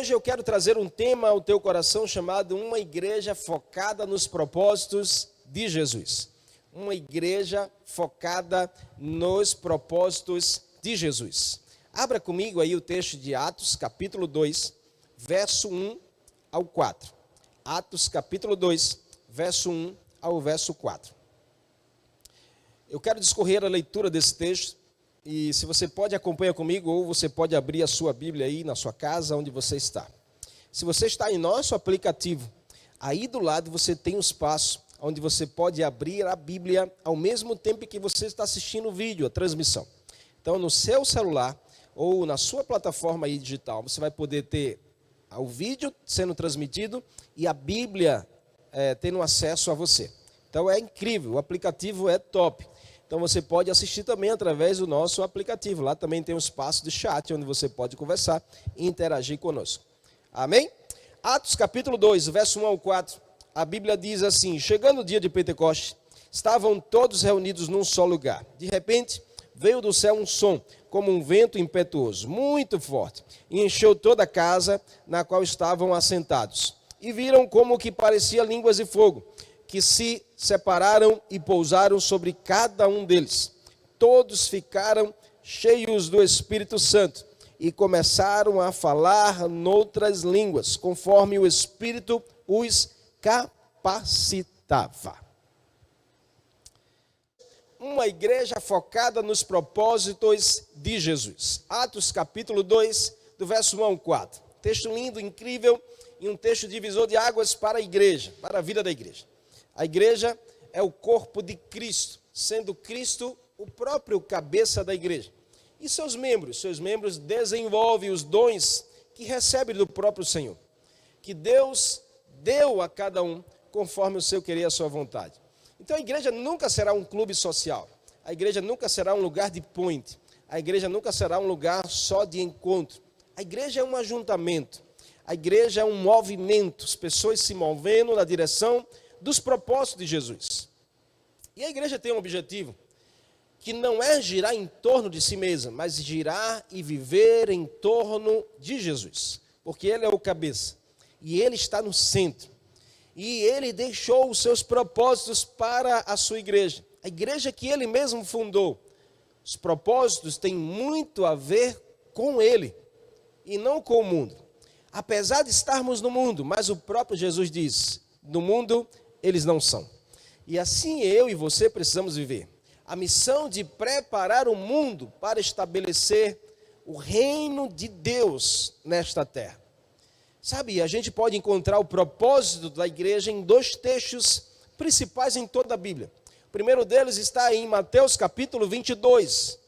hoje eu quero trazer um tema ao teu coração chamado Uma Igreja Focada nos Propósitos de Jesus. Uma igreja focada nos propósitos de Jesus. Abra comigo aí o texto de Atos, capítulo 2, verso 1 ao 4. Atos, capítulo 2, verso 1 ao verso 4. Eu quero discorrer a leitura desse texto, e se você pode acompanhar comigo, ou você pode abrir a sua Bíblia aí na sua casa, onde você está. Se você está em nosso aplicativo, aí do lado você tem um espaço onde você pode abrir a Bíblia ao mesmo tempo que você está assistindo o vídeo, a transmissão. Então, no seu celular ou na sua plataforma aí digital, você vai poder ter o vídeo sendo transmitido e a Bíblia tendo acesso a você. Então, é incrível, o aplicativo é top. Então, você pode assistir também através do nosso aplicativo. Lá também tem um espaço de chat, onde você pode conversar e interagir conosco. Amém? Atos capítulo 2, verso 1 ao 4. A Bíblia diz assim: chegando o dia de Pentecostes, estavam todos reunidos num só lugar. De repente, veio do céu um som, como um vento impetuoso, muito forte, e encheu toda a casa na qual estavam assentados. E viram como que parecia línguas de fogo, que se separaram e pousaram sobre cada um deles. Todos ficaram cheios do Espírito Santo e começaram a falar noutras línguas, conforme o Espírito os capacitava. Uma igreja focada nos propósitos de Jesus. Atos capítulo 2, do verso 1 ao 4. Texto lindo, incrível, e um texto divisor de águas para a igreja, para a vida da igreja. A igreja é o corpo de Cristo, sendo Cristo o próprio cabeça da igreja. E seus membros desenvolvem os dons que recebem do próprio Senhor, que Deus deu a cada um conforme o seu querer e a sua vontade. Então a igreja nunca será um clube social, a igreja nunca será um lugar de point, a igreja nunca será um lugar só de encontro. A igreja é um ajuntamento, a igreja é um movimento, as pessoas se movendo na direção dos propósitos de Jesus. E a igreja tem um objetivo, que não é girar em torno de si mesma, mas girar e viver em torno de Jesus, porque Ele é o cabeça. E Ele está no centro. E Ele deixou os seus propósitos para a sua igreja. A igreja que Ele mesmo fundou. Os propósitos têm muito a ver com Ele e não com o mundo. Apesar de estarmos no mundo, mas o próprio Jesus diz, no mundo eles não são. E assim eu e você precisamos viver. A missão de preparar o mundo para estabelecer o reino de Deus nesta terra. Sabe, a gente pode encontrar o propósito da igreja em dois textos principais em toda a Bíblia. O primeiro deles está em Mateus capítulo 22,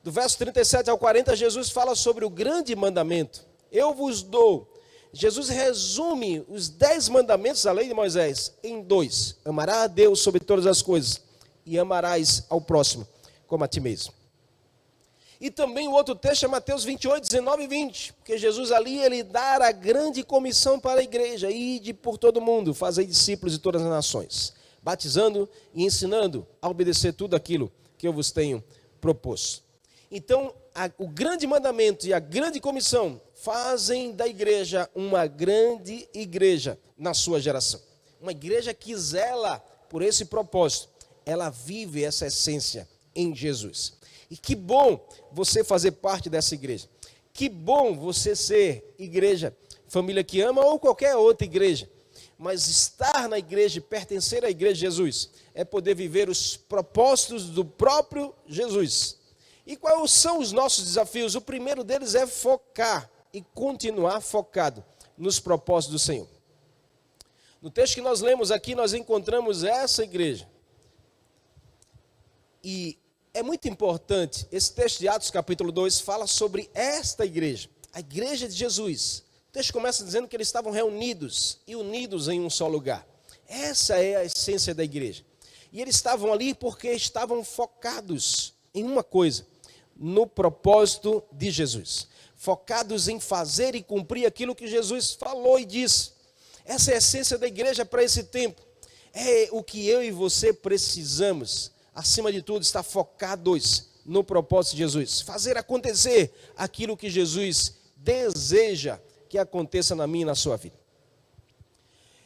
do verso 37 ao 40, Jesus fala sobre o grande mandamento. Eu vos dou. Jesus resume os 10 mandamentos da lei de Moisés em 2. Amarás a Deus sobre todas as coisas e amarás ao próximo como a ti mesmo. E também o outro texto é Mateus 28, 19 e 20, porque Jesus ali, ele dá a grande comissão para a igreja, ide por todo mundo, fazei discípulos de todas as nações, batizando e ensinando a obedecer tudo aquilo que eu vos tenho proposto. Então, o grande mandamento e a grande comissão fazem da igreja uma grande igreja na sua geração. Uma igreja que zela por esse propósito, ela vive essa essência em Jesus. E que bom você fazer parte dessa igreja. Que bom você ser igreja, família que ama ou qualquer outra igreja. Mas estar na igreja, pertencer à igreja de Jesus, é poder viver os propósitos do próprio Jesus. E quais são os nossos desafios? O primeiro deles é focar e continuar focado nos propósitos do Senhor. No texto que nós lemos aqui, nós encontramos essa igreja. E é muito importante, esse texto de Atos capítulo 2 fala sobre esta igreja, a igreja de Jesus. O texto começa dizendo que eles estavam reunidos e unidos em um só lugar. Essa é a essência da igreja. E eles estavam ali porque estavam focados em uma coisa, no propósito de Jesus. Focados em fazer e cumprir aquilo que Jesus falou e disse. Essa é a essência da igreja para esse tempo. É o que eu e você precisamos. Acima de tudo, estar focados no propósito de Jesus. Fazer acontecer aquilo que Jesus deseja que aconteça na minha e na sua vida.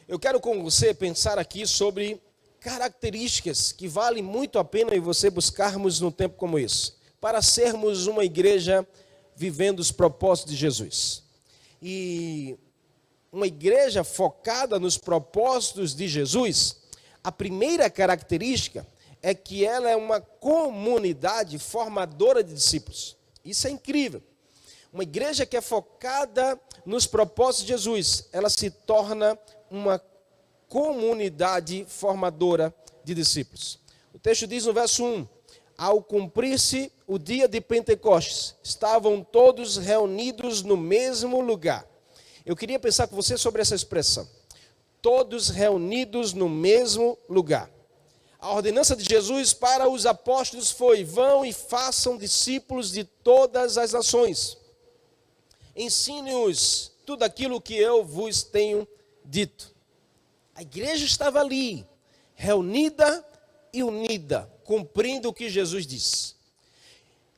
Eu quero com você pensar aqui sobre características que vale muito a pena e você buscarmos num tempo como esse, para sermos uma igreja vivendo os propósitos de Jesus. E uma igreja focada nos propósitos de Jesus, a primeira característica é que ela é uma comunidade formadora de discípulos. Isso é incrível. Uma igreja que é focada nos propósitos de Jesus, ela se torna uma comunidade formadora de discípulos. O texto diz no verso 1, ao cumprir-se o dia de Pentecostes, estavam todos reunidos no mesmo lugar. Eu queria pensar com você sobre essa expressão. Todos reunidos no mesmo lugar. A ordenança de Jesus para os apóstolos foi: vão e façam discípulos de todas as nações. Ensine-os tudo aquilo que eu vos tenho dito. A igreja estava ali, reunida e unida, cumprindo o que Jesus disse.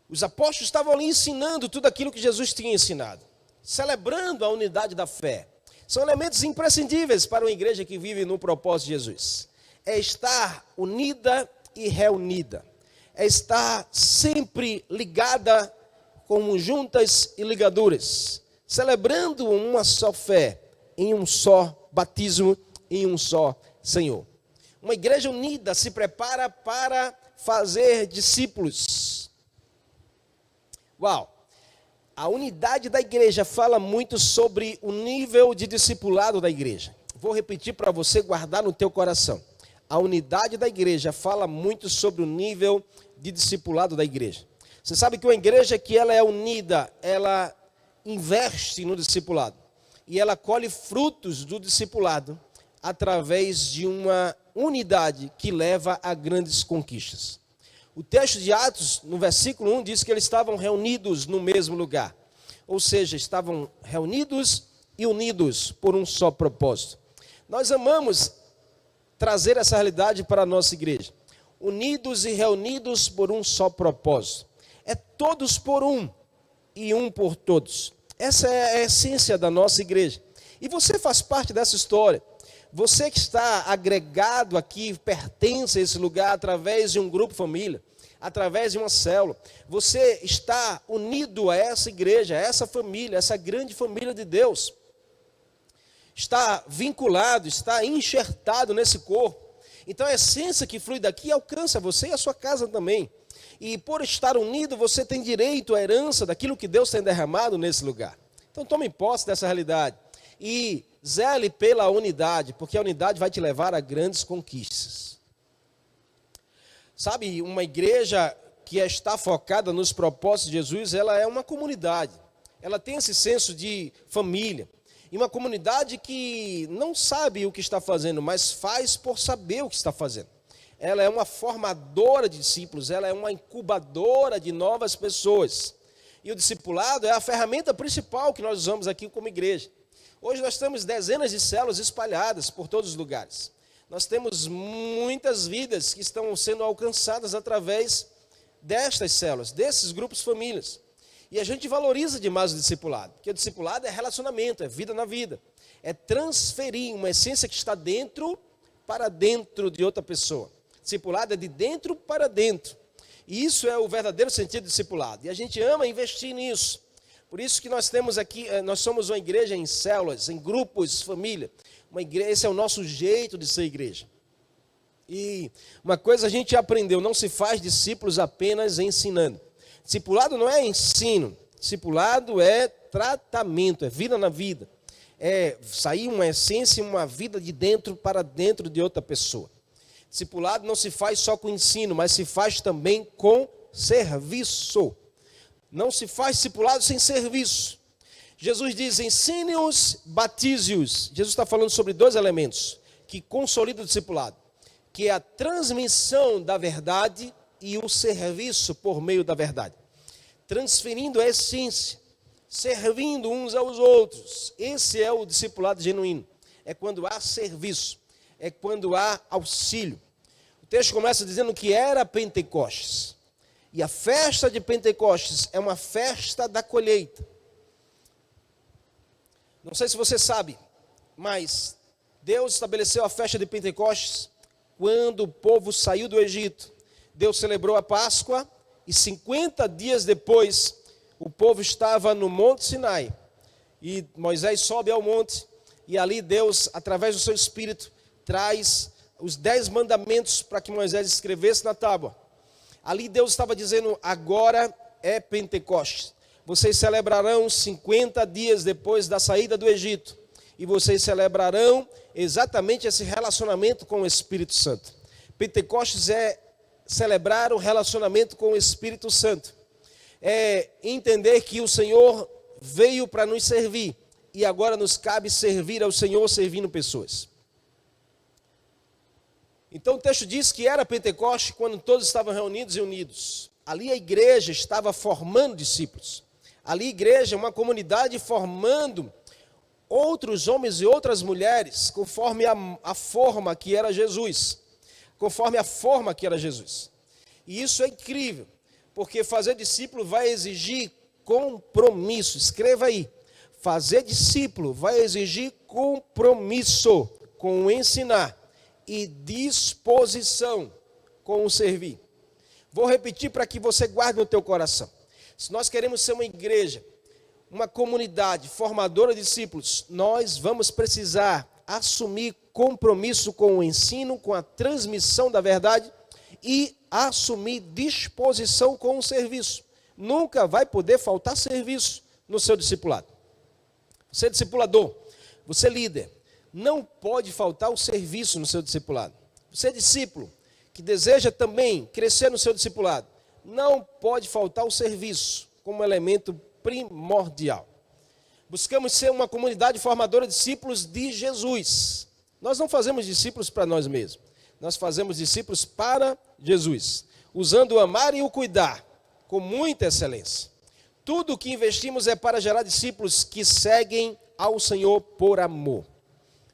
Os apóstolos estavam ali ensinando tudo aquilo que Jesus tinha ensinado, celebrando a unidade da fé. São elementos imprescindíveis para uma igreja que vive no propósito de Jesus. É estar unida e reunida. É estar sempre ligada, como juntas e ligaduras, celebrando uma só fé, em um só batismo, em um só Senhor. Uma igreja unida se prepara para fazer discípulos. Uau! A unidade da igreja fala muito sobre o nível de discipulado da igreja. Vou repetir para você guardar no teu coração. A unidade da igreja fala muito sobre o nível de discipulado da igreja. Você sabe que uma igreja que ela é unida, ela investe no discipulado. E ela colhe frutos do discipulado através de uma unidade que leva a grandes conquistas. O texto de Atos, no versículo 1, diz que eles estavam reunidos no mesmo lugar. Ou seja, estavam reunidos e unidos por um só propósito. Nós amamos trazer essa realidade para a nossa igreja. Unidos e reunidos por um só propósito. É todos por um e um por todos. Essa é a essência da nossa igreja. E você faz parte dessa história. Você que está agregado aqui, pertence a esse lugar através de um grupo família, através de uma célula. Você está unido a essa igreja, a essa família, essa grande família de Deus. Está vinculado, está enxertado nesse corpo. Então a essência que flui daqui alcança você e a sua casa também. E por estar unido, você tem direito à herança daquilo que Deus tem derramado nesse lugar. Então tome posse dessa realidade. E zele pela unidade, porque a unidade vai te levar a grandes conquistas. Sabe, uma igreja que está focada nos propósitos de Jesus, ela é uma comunidade. Ela tem esse senso de família. E uma comunidade que não sabe o que está fazendo, mas faz por saber o que está fazendo. Ela é uma formadora de discípulos, ela é uma incubadora de novas pessoas. E o discipulado é a ferramenta principal que nós usamos aqui como igreja. Hoje nós temos dezenas de células espalhadas por todos os lugares. Nós temos muitas vidas que estão sendo alcançadas através destas células, desses grupos famílias. E a gente valoriza demais o discipulado, porque o discipulado é relacionamento, é vida na vida. É transferir uma essência que está dentro para dentro de outra pessoa. Discipulado é de dentro para dentro. E isso é o verdadeiro sentido do discipulado. E a gente ama investir nisso. Por isso que nós temos aqui, nós somos uma igreja em células, em grupos, família. Uma igreja, esse é o nosso jeito de ser igreja. E uma coisa a gente aprendeu, não se faz discípulos apenas ensinando. Discipulado não é ensino, discipulado é tratamento, é vida na vida. É sair uma essência, uma vida de dentro para dentro de outra pessoa. Discipulado não se faz só com ensino, mas se faz também com serviço. Não se faz discipulado sem serviço. Jesus diz, ensine-os, batize-os. Jesus está falando sobre dois elementos que consolidam o discipulado, que é a transmissão da verdade e o serviço por meio da verdade. Transferindo a essência, servindo uns aos outros. Esse é o discipulado genuíno. É quando há serviço, é quando há auxílio. O texto começa dizendo que era Pentecostes. E a festa de Pentecostes é uma festa da colheita. Não sei se você sabe, mas Deus estabeleceu a festa de Pentecostes quando o povo saiu do Egito. Deus celebrou a Páscoa e 50 dias depois o povo estava no Monte Sinai. E Moisés sobe ao monte e ali Deus, através do seu Espírito, traz os 10 mandamentos para que Moisés escrevesse na tábua. Ali Deus estava dizendo, agora é Pentecostes. Vocês celebrarão 50 dias depois da saída do Egito. E vocês celebrarão exatamente esse relacionamento com o Espírito Santo. Pentecostes é celebrar o relacionamento com o Espírito Santo. É entender que o Senhor veio para nos servir. E agora nos cabe servir ao Senhor servindo pessoas. Então o texto diz que era Pentecostes quando todos estavam reunidos e unidos. Ali a igreja estava formando discípulos. Ali a igreja, uma comunidade formando outros homens e outras mulheres, conforme a forma que era Jesus. Conforme a forma que era Jesus. E isso é incrível, porque fazer discípulo vai exigir compromisso. Escreva aí. Fazer discípulo vai exigir compromisso com o ensinar e disposição com o servir. Vou repetir para que você guarde no teu coração. Se nós queremos ser uma igreja, uma comunidade formadora de discípulos, nós vamos precisar assumir compromisso com o ensino, com a transmissão da verdade e assumir disposição com o serviço. Nunca vai poder faltar serviço no seu discipulado. Você é discipulador, você é líder, não pode faltar o serviço no seu discipulado. Você é discípulo, que deseja também crescer no seu discipulado, não pode faltar o serviço como elemento primordial. Buscamos ser uma comunidade formadora de discípulos de Jesus. Nós não fazemos discípulos para nós mesmos, nós fazemos discípulos para Jesus, usando o amar e o cuidar com muita excelência. Tudo o que investimos é para gerar discípulos que seguem ao Senhor por amor.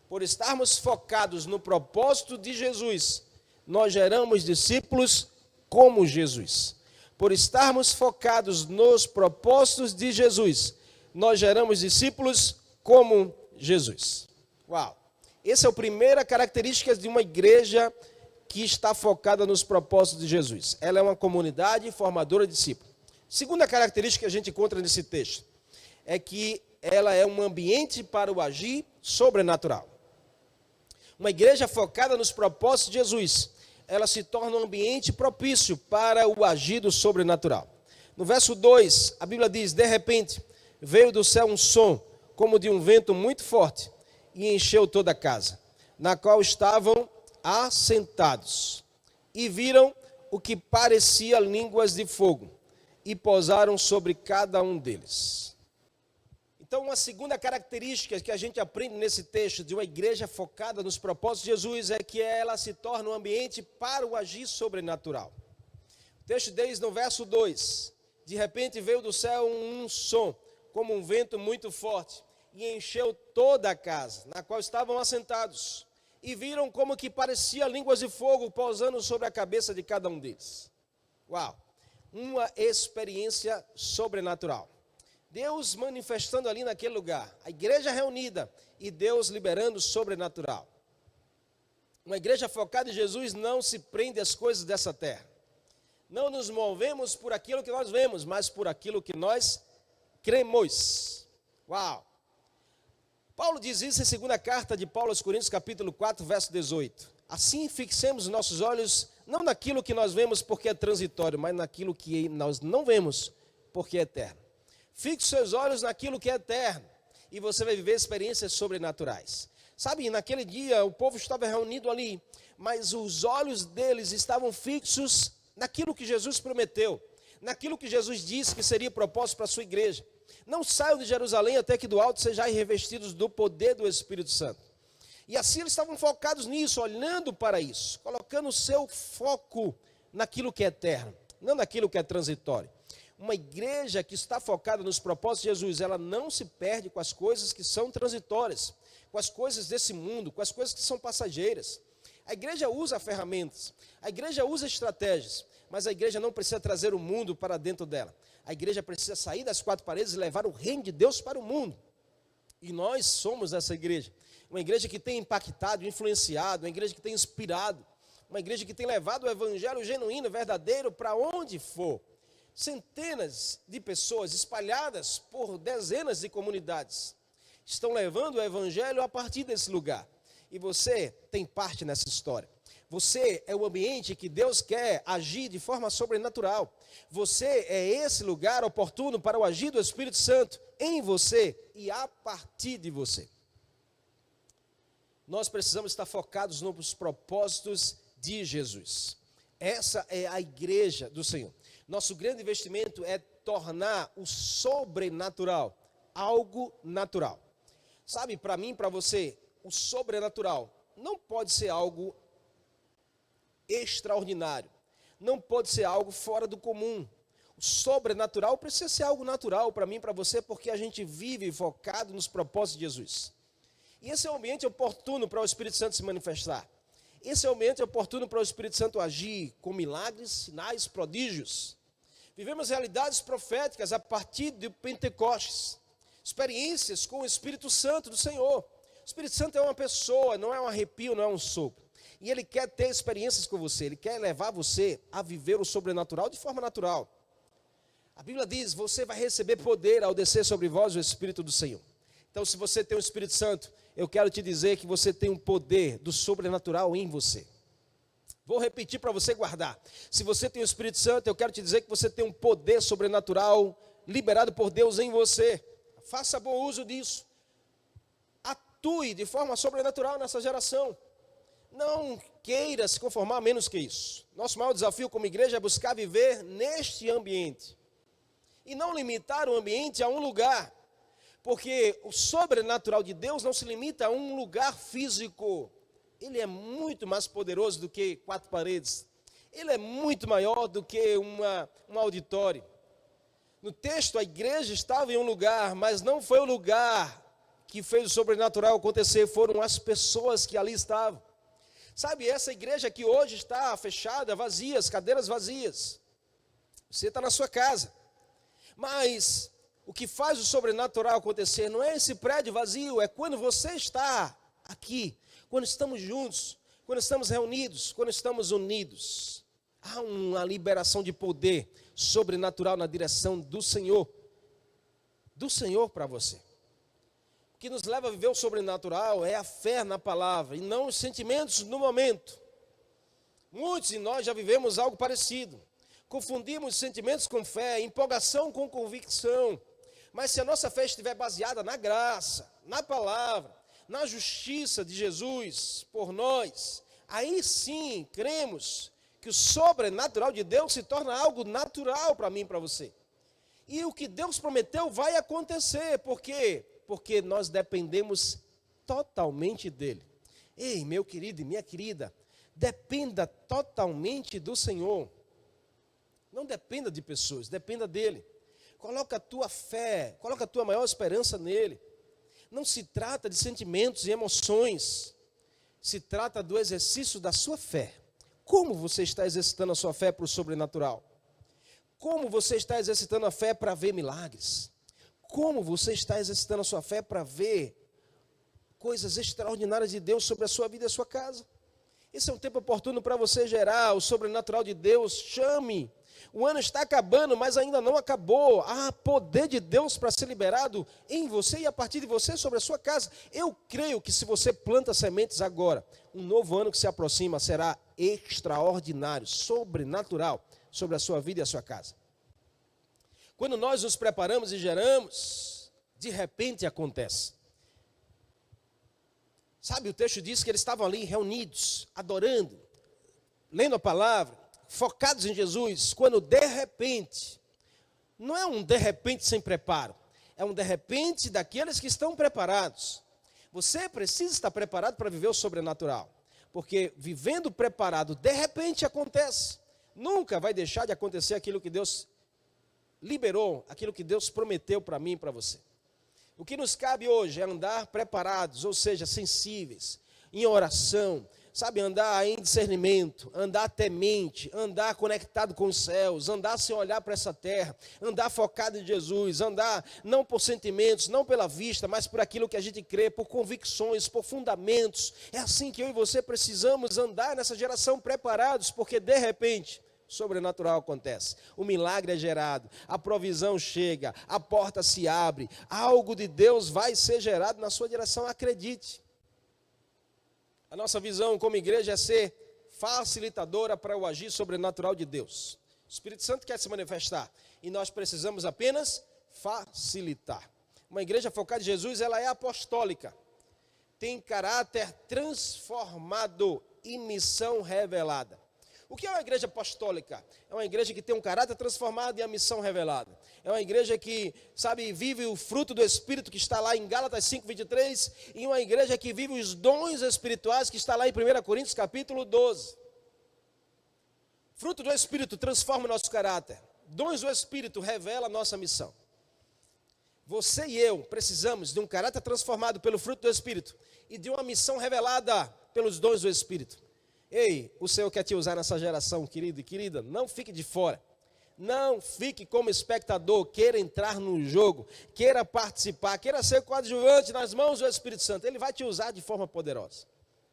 Por estarmos focados no propósito de Jesus, nós geramos discípulos como Jesus. Por estarmos focados nos propósitos de Jesus, nós geramos discípulos como Jesus. Uau! Essa é a primeira característica de uma igreja que está focada nos propósitos de Jesus. Ela é uma comunidade formadora de discípulos. Segunda característica que a gente encontra nesse texto é que ela é um ambiente para o agir sobrenatural. Uma igreja focada nos propósitos de Jesus, ela se torna um ambiente propício para o agir do sobrenatural. No verso 2, a Bíblia diz, de repente, veio do céu um som, como de um vento muito forte, e encheu toda a casa, na qual estavam assentados. E viram o que parecia línguas de fogo, e pousaram sobre cada um deles. Então, uma segunda característica que a gente aprende nesse texto de uma igreja focada nos propósitos de Jesus é que ela se torna um ambiente para o agir sobrenatural. O texto diz no verso 2, de repente veio do céu um som, como um vento muito forte, e encheu toda a casa, na qual estavam assentados, e viram como que parecia línguas de fogo pousando sobre a cabeça de cada um deles. Uau! Uma experiência sobrenatural. Deus manifestando ali naquele lugar, a igreja reunida e Deus liberando o sobrenatural. Uma igreja focada em Jesus não se prende às coisas dessa terra. Não nos movemos por aquilo que nós vemos, mas por aquilo que nós cremos. Uau! Paulo diz isso em segunda carta de Paulo aos Coríntios, capítulo 4, verso 18. Assim fixemos nossos olhos não naquilo que nós vemos porque é transitório, mas naquilo que nós não vemos porque é eterno. Fixe seus olhos naquilo que é eterno e você vai viver experiências sobrenaturais. Sabe, naquele dia o povo estava reunido ali, mas os olhos deles estavam fixos naquilo que Jesus prometeu, naquilo que Jesus disse que seria propósito para a sua igreja. Não saiam de Jerusalém até que do alto sejam revestidos do poder do Espírito Santo. E assim eles estavam focados nisso, olhando para isso, colocando o seu foco naquilo que é eterno, não naquilo que é transitório. Uma igreja que está focada nos propósitos de Jesus, ela não se perde com as coisas que são transitórias, com as coisas desse mundo, com as coisas que são passageiras. A igreja usa ferramentas, a igreja usa estratégias, mas a igreja não precisa trazer o mundo para dentro dela. A igreja precisa sair das quatro paredes e levar o reino de Deus para o mundo. E nós somos essa igreja. Uma igreja que tem impactado, influenciado, uma igreja que tem inspirado, uma igreja que tem levado o evangelho genuíno, verdadeiro, para onde for. Centenas de pessoas espalhadas por dezenas de comunidades estão levando o evangelho a partir desse lugar. E você tem parte nessa história. Você é o ambiente que Deus quer agir de forma sobrenatural. Você é esse lugar oportuno para o agir do Espírito Santo em você e a partir de você. Nós precisamos estar focados nos propósitos de Jesus. Essa é a igreja do Senhor. Nosso grande investimento é tornar o sobrenatural algo natural. Sabe, para mim, para você, o sobrenatural não pode ser algo extraordinário. Não pode ser algo fora do comum. O sobrenatural precisa ser algo natural para mim, para você, porque a gente vive focado nos propósitos de Jesus. E esse é o ambiente oportuno para o Espírito Santo se manifestar. Esse é o ambiente oportuno para o Espírito Santo agir com milagres, sinais, prodígios. Vivemos realidades proféticas a partir de Pentecostes. Experiências com o Espírito Santo do Senhor. O Espírito Santo é uma pessoa, não é um arrepio, não é um sopro. E Ele quer ter experiências com você. Ele quer levar você a viver o sobrenatural de forma natural. A Bíblia diz, você vai receber poder ao descer sobre vós o Espírito do Senhor. Então, se você tem o Espírito Santo, eu quero te dizer que você tem um poder do sobrenatural em você. Vou repetir para você guardar. Se você tem o Espírito Santo, eu quero te dizer que você tem um poder sobrenatural liberado por Deus em você. Faça bom uso disso. Atue de forma sobrenatural nessa geração. Não queira se conformar menos que isso. Nosso maior desafio como igreja é buscar viver neste ambiente. E não limitar o ambiente a um lugar. Porque o sobrenatural de Deus não se limita a um lugar físico. Ele é muito mais poderoso do que 4 paredes. Ele é muito maior do que um auditório. No texto, a igreja estava em um lugar, mas não foi o lugar que fez o sobrenatural acontecer, foram as pessoas que ali estavam. Sabe, essa igreja que hoje está fechada, vazia, as cadeiras vazias. Você está na sua casa. Mas o que faz o sobrenatural acontecer não é esse prédio vazio, é quando você está aqui, quando estamos juntos, quando estamos reunidos, quando estamos unidos. Há uma liberação de poder sobrenatural na direção do Senhor para você. O que nos leva a viver o sobrenatural é a fé na palavra e não os sentimentos no momento. Muitos de nós já vivemos algo parecido. Confundimos sentimentos com fé, empolgação com convicção. Mas se a nossa fé estiver baseada na graça, na palavra, na justiça de Jesus por nós, aí sim cremos que o sobrenatural de Deus se torna algo natural para mim e para você. E o que Deus prometeu vai acontecer. Por quê? Porque nós dependemos totalmente dEle. Ei, meu querido e minha querida, dependa totalmente do Senhor. Não dependa de pessoas, dependa dEle. Coloca a tua fé, coloca a tua maior esperança nele. Não se trata de sentimentos e emoções. Se trata do exercício da sua fé. Como você está exercitando a sua fé para o sobrenatural? Como você está exercitando a fé para ver milagres? Como você está exercitando a sua fé para ver coisas extraordinárias de Deus sobre a sua vida e a sua casa? Esse é um tempo oportuno para você gerar o sobrenatural de Deus. Chame. O ano está acabando, mas ainda não acabou. Há poder de Deus para ser liberado em você e a partir de você sobre a sua casa. Eu creio que se você planta sementes agora, um novo ano que se aproxima será extraordinário, sobrenatural sobre a sua vida e a sua casa. Quando nós nos preparamos e geramos, de repente acontece. Sabe, o texto diz que eles estavam ali reunidos, adorando, lendo a palavra, focados em Jesus, quando de repente, não é um de repente sem preparo, é um de repente daqueles que estão preparados. Você precisa estar preparado para viver o sobrenatural, porque vivendo preparado, de repente acontece. Nunca vai deixar de acontecer aquilo que Deus liberou, aquilo que Deus prometeu para mim e para você. O que nos cabe hoje é andar preparados, ou seja, sensíveis, em oração, sabe, andar em discernimento, andar temente, andar conectado com os céus, andar sem olhar para essa terra, andar focado em Jesus, andar não por sentimentos, não pela vista, mas por aquilo que a gente crê, por convicções, por fundamentos. É assim que eu e você precisamos andar nessa geração, preparados, porque de repente sobrenatural acontece, o milagre é gerado, a provisão chega, a porta se abre, algo de Deus vai ser gerado na sua direção, acredite. A nossa visão como igreja é ser facilitadora para o agir sobrenatural de Deus. O Espírito Santo quer se manifestar e nós precisamos apenas facilitar. Uma igreja focada em Jesus, ela é apostólica, tem caráter transformado e missão revelada. O que é uma igreja apostólica? É uma igreja que tem um caráter transformado e a missão revelada. É uma igreja que, sabe, vive o fruto do Espírito que está lá em Gálatas 5:23, e uma igreja que vive os dons espirituais que está lá em 1 Coríntios capítulo 12. Fruto do Espírito transforma o nosso caráter. Dons do Espírito revela a nossa missão. Você e eu precisamos de um caráter transformado pelo fruto do Espírito e de uma missão revelada pelos dons do Espírito. Ei, o Senhor quer te usar nessa geração, querido e querida, não fique de fora. Não fique como espectador, queira entrar no jogo, queira participar, queira ser coadjuvante nas mãos do Espírito Santo. Ele vai te usar de forma poderosa.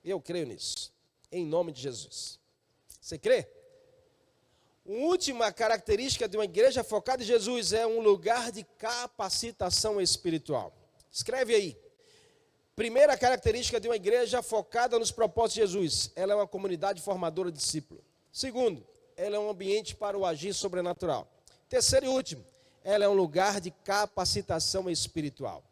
Eu creio nisso, em nome de Jesus. Você crê? A última característica de uma igreja focada em Jesus é um lugar de capacitação espiritual. Escreve aí. Primeira característica de uma igreja focada nos propósitos de Jesus, ela é uma comunidade formadora de discípulos. Segundo, ela é um ambiente para o agir sobrenatural. Terceiro e último, ela é um lugar de capacitação espiritual.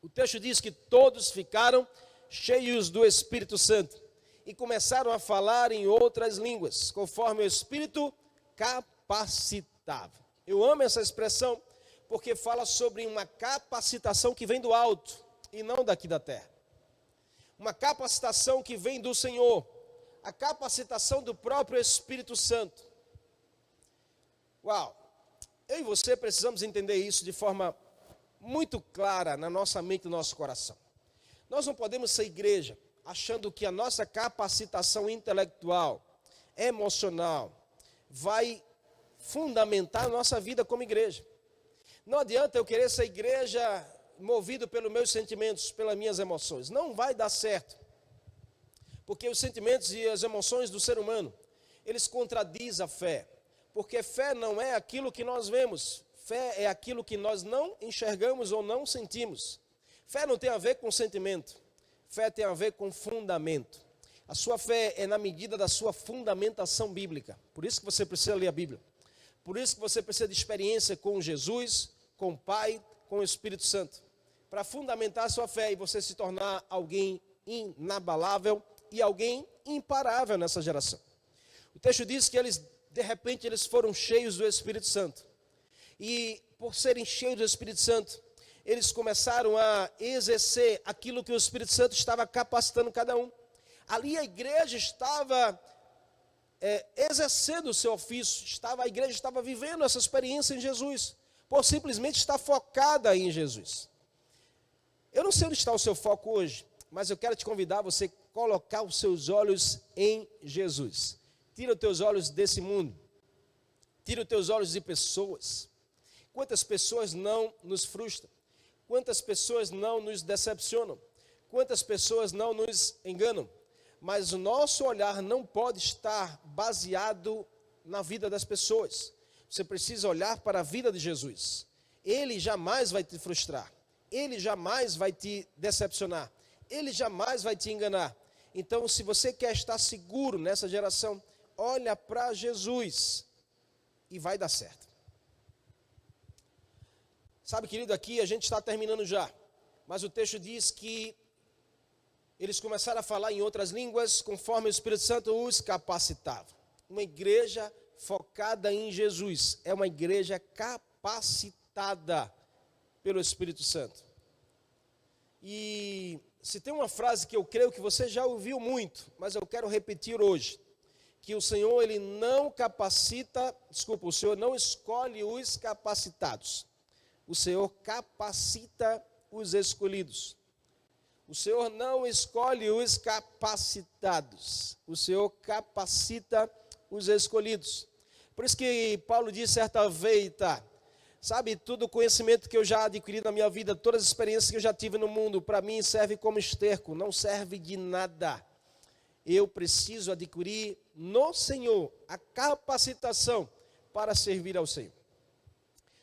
O texto diz que todos ficaram cheios do Espírito Santo e começaram a falar em outras línguas, conforme o Espírito capacitava. Eu amo essa expressão porque fala sobre uma capacitação que vem do alto e não daqui da terra. Uma capacitação que vem do Senhor, a capacitação do próprio Espírito Santo. Uau! Eu e você precisamos entender isso de forma muito clara na nossa mente e no nosso coração. Nós não podemos ser igreja achando que a nossa capacitação intelectual, emocional, vai fundamentar a nossa vida como igreja. Não adianta eu querer ser igreja movido pelos meus sentimentos, pelas minhas emoções. Não vai dar certo. Porque os sentimentos e as emoções do ser humano, eles contradizem a fé. Porque fé não é aquilo que nós vemos. Fé é aquilo que nós não enxergamos ou não sentimos. Fé não tem a ver com sentimento. Fé tem a ver com fundamento. A sua fé é na medida da sua fundamentação bíblica. Por isso que você precisa ler a Bíblia. Por isso que você precisa de experiência com Jesus, com o Pai, com o Espírito Santo. Para fundamentar a sua fé e você se tornar alguém inabalável e alguém imparável nessa geração. O texto diz que eles, de repente, eles foram cheios do Espírito Santo. E por serem cheios do Espírito Santo, eles começaram a exercer aquilo que o Espírito Santo estava capacitando cada um. Ali a igreja estava exercendo o seu ofício, a igreja estava vivendo essa experiência em Jesus, por simplesmente estar focada em Jesus. Eu não sei onde está o seu foco hoje, mas eu quero te convidar a você colocar os seus olhos em Jesus. Tira os teus olhos desse mundo. Tira os teus olhos de pessoas. Quantas pessoas não nos frustram? Quantas pessoas não nos decepcionam? Quantas pessoas não nos enganam? Mas o nosso olhar não pode estar baseado na vida das pessoas. Você precisa olhar para a vida de Jesus. Ele jamais vai te frustrar. Ele jamais vai te decepcionar. Ele jamais vai te enganar. Então, se você quer estar seguro nessa geração, olha para Jesus e vai dar certo. Sabe, querido, aqui a gente está terminando já, mas o texto diz que eles começaram a falar em outras línguas conforme o Espírito Santo os capacitava. Uma igreja focada em Jesus é uma igreja capacitada pelo Espírito Santo. E se tem uma frase que eu creio que você já ouviu muito, mas eu quero repetir hoje, que o Senhor, ele não capacita, o Senhor não escolhe os capacitados. O Senhor capacita os escolhidos. O Senhor não escolhe os capacitados, o Senhor capacita os escolhidos. Por isso que Paulo disse certa feita, sabe, todo o conhecimento que eu já adquiri na minha vida, todas as experiências que eu já tive no mundo, para mim serve como esterco, não serve de nada. Eu preciso adquirir no Senhor a capacitação para servir ao Senhor.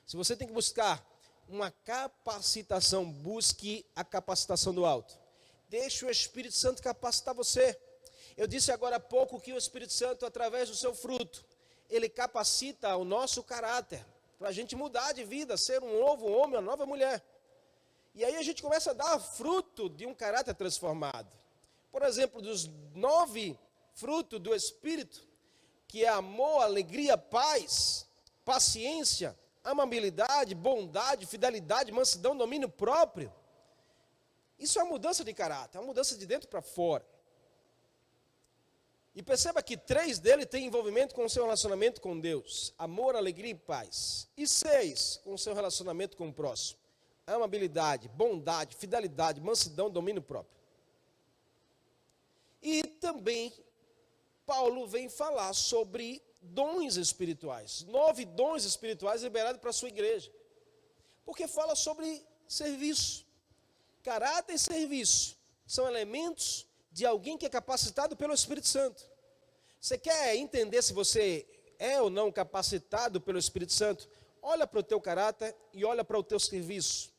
Se você tem que buscar uma capacitação, busque a capacitação do alto. Deixe o Espírito Santo capacitar você. Eu disse agora há pouco que o Espírito Santo, através do seu fruto, ele capacita o nosso caráter, para a gente mudar de vida, ser um novo homem, uma nova mulher. E aí a gente começa a dar fruto de um caráter transformado. Por exemplo, dos 9 frutos do Espírito, que é amor, alegria, paz, paciência, amabilidade, bondade, fidelidade, mansidão, domínio próprio. Isso é uma mudança de caráter, é uma mudança de dentro para fora. E perceba que 3 dele têm envolvimento com o seu relacionamento com Deus. Amor, alegria e paz. E 6, com o seu relacionamento com o próximo. Amabilidade, bondade, fidelidade, mansidão, domínio próprio. E também Paulo vem falar sobre dons espirituais. 9 dons espirituais liberados para a sua igreja. Porque fala sobre serviço. Caráter e serviço são elementos de alguém que é capacitado pelo Espírito Santo. Você quer entender se você é ou não capacitado pelo Espírito Santo? Olha para o teu caráter e olha para o teu serviço.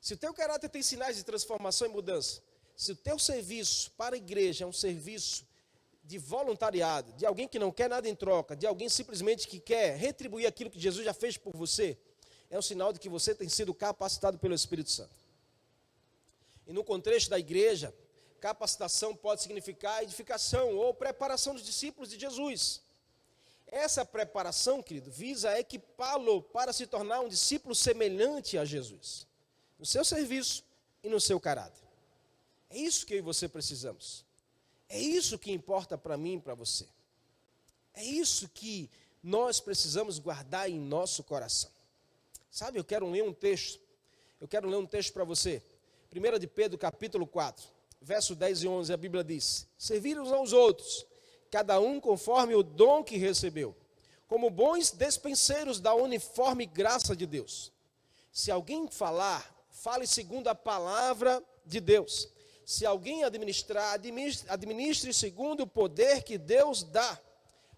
Se o teu caráter tem sinais de transformação e mudança, se o teu serviço para a igreja é um serviço de voluntariado, de alguém que não quer nada em troca, de alguém simplesmente que quer retribuir aquilo que Jesus já fez por você, é um sinal de que você tem sido capacitado pelo Espírito Santo. E no contexto da igreja, capacitação pode significar edificação ou preparação dos discípulos de Jesus. Essa preparação, querido, visa equipá-lo para se tornar um discípulo semelhante a Jesus, no seu serviço e no seu caráter. É isso que eu e você precisamos. É isso que importa para mim e para você. É isso que nós precisamos guardar em nosso coração. Sabe, eu quero ler um texto para você. 1 de Pedro, capítulo 4, verso 10 e 11, a Bíblia diz: servir uns aos outros, cada um conforme o dom que recebeu, como bons despenseiros da uniforme graça de Deus. Se alguém falar, fale segundo a palavra de Deus. Se alguém administrar, administre segundo o poder que Deus dá,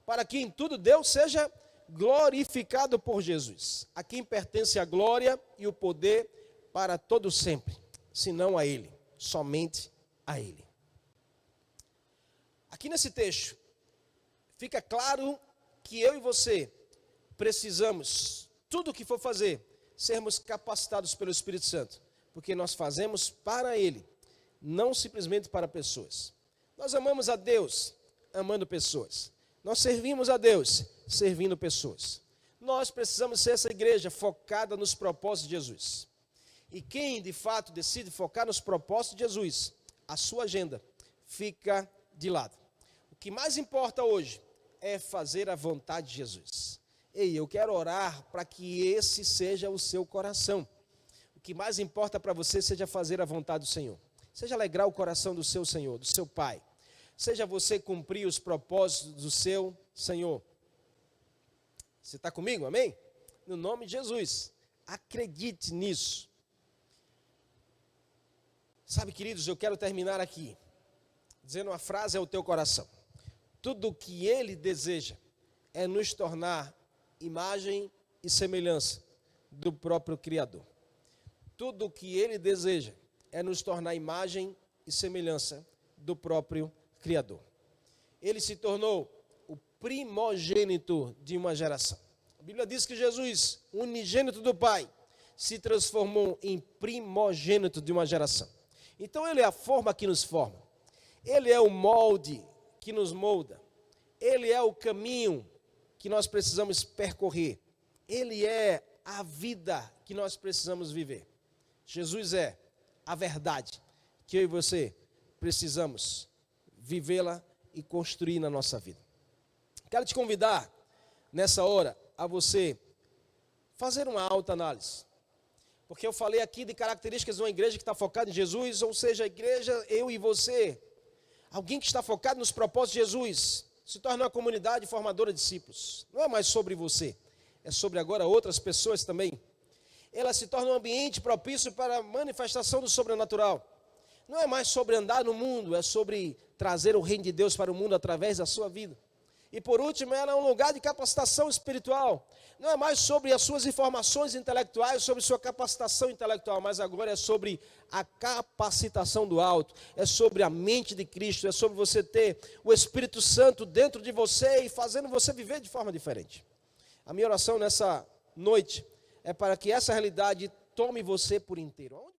para que em tudo Deus seja glorificado por Jesus, a quem pertence a glória e o poder para todo sempre, senão a Ele, somente a Ele. Aqui nesse texto, fica claro que eu e você precisamos, tudo o que for fazer, sermos capacitados pelo Espírito Santo, porque nós fazemos para Ele, não simplesmente para pessoas. Nós amamos a Deus amando pessoas. Nós servimos a Deus servindo pessoas. Nós precisamos ser essa igreja focada nos propósitos de Jesus. E quem de fato decide focar nos propósitos de Jesus, a sua agenda fica de lado. O que mais importa hoje é fazer a vontade de Jesus. Ei, eu quero orar para que esse seja o seu coração. O que mais importa para você seja fazer a vontade do Senhor. Seja alegrar o coração do seu Senhor, do seu Pai. Seja você cumprir os propósitos do seu Senhor. Você está comigo, amém? No nome de Jesus, acredite nisso. Sabe, queridos, eu quero terminar aqui, dizendo uma frase ao teu coração. Tudo o que Ele deseja é nos tornar imagem e semelhança do próprio Criador. Tudo o que Ele deseja é nos tornar imagem e semelhança do próprio Criador. Ele se tornou o primogênito de uma geração. A Bíblia diz que Jesus, unigênito do Pai, se transformou em primogênito de uma geração. Então Ele é a forma que nos forma. Ele é o molde que nos molda. Ele é o caminho que nós precisamos percorrer. Ele é a vida que nós precisamos viver. Jesus é a verdade que eu e você precisamos vivê-la e construir na nossa vida. Quero te convidar nessa hora a você fazer uma autoanálise. Porque eu falei aqui de características de uma igreja que está focada em Jesus, ou seja, a igreja, eu e você. Alguém que está focado nos propósitos de Jesus, se torna uma comunidade formadora de discípulos. Não é mais sobre você, é sobre agora outras pessoas também. Ela se torna um ambiente propício para a manifestação do sobrenatural. Não é mais sobre andar no mundo, é sobre trazer o reino de Deus para o mundo através da sua vida. E por último, ela é um lugar de capacitação espiritual. Não é mais sobre as suas informações intelectuais, sobre sua capacitação intelectual, mas agora é sobre a capacitação do alto. É sobre a mente de Cristo, é sobre você ter o Espírito Santo dentro de você e fazendo você viver de forma diferente. A minha oração nessa noite é para que essa realidade tome você por inteiro.